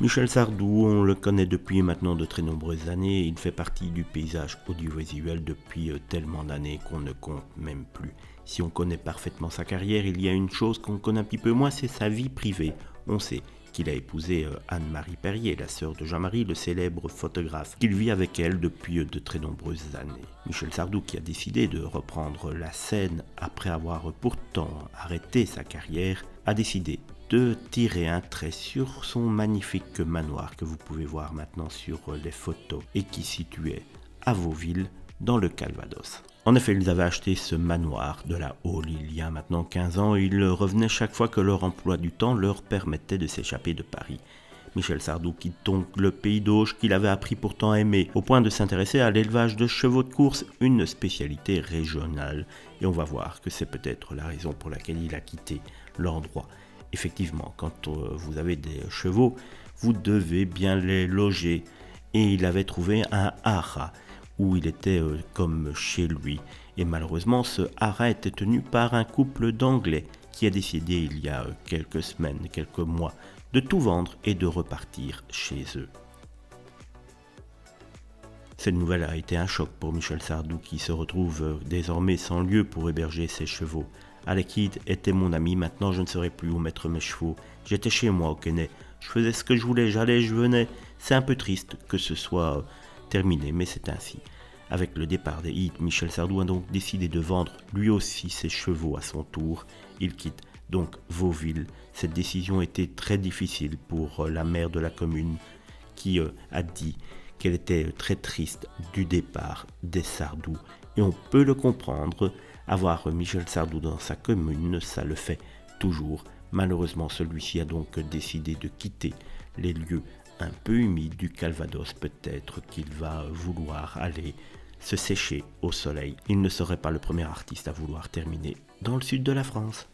Michel Sardou, on le connaît depuis maintenant de très nombreuses années. Il fait partie du paysage audiovisuel depuis tellement d'années qu'on ne compte même plus. Si on connaît parfaitement sa carrière, il y a une chose qu'on connaît un petit peu moins, c'est sa vie privée. On sait qu'il a épousé Anne-Marie Perrier, la sœur de Jean-Marie, le célèbre photographe, qu'il vit avec elle depuis de très nombreuses années. Michel Sardou, qui a décidé de reprendre la scène après avoir pourtant arrêté sa carrière, a décidé de tirer un trait sur son magnifique manoir que vous pouvez voir maintenant sur les photos et qui situait à Vauville dans le Calvados. En effet, ils avaient acheté ce manoir de la Haule il y a maintenant 15 ans et ils revenaient chaque fois que leur emploi du temps leur permettait de s'échapper de Paris. Michel Sardou quitte donc le pays d'Auge qu'il avait appris pourtant à aimer, au point de s'intéresser à l'élevage de chevaux de course, une spécialité régionale. Et on va voir que c'est peut-être la raison pour laquelle il a quitté l'endroit. Effectivement, quand vous avez des chevaux, vous devez bien les loger. Et il avait trouvé un haras où il était comme chez lui. Et malheureusement, ce haras était tenu par un couple d'Anglais qui a décidé il y a quelques semaines, quelques mois, de tout vendre et de repartir chez eux. Cette nouvelle a été un choc pour Michel Sardou qui se retrouve désormais sans lieu pour héberger ses chevaux. Alekid était mon ami, maintenant je ne saurais plus où mettre mes chevaux. J'étais chez moi au Kenney, je faisais ce que je voulais, j'allais, je venais. C'est un peu triste que ce soit terminé, mais c'est ainsi. Avec le départ des Hits, Michel Sardou a donc décidé de vendre lui aussi ses chevaux à son tour. Il quitte donc Vauville. Cette décision était très difficile pour la maire de la commune qui a dit qu'elle était très triste du départ des Sardou. Et on peut le comprendre, avoir Michel Sardou dans sa commune, ça le fait toujours. Malheureusement, celui-ci a donc décidé de quitter les lieux un peu humides du Calvados. Peut-être qu'il va vouloir aller se sécher au soleil. Il ne serait pas le premier artiste à vouloir terminer dans le sud de la France.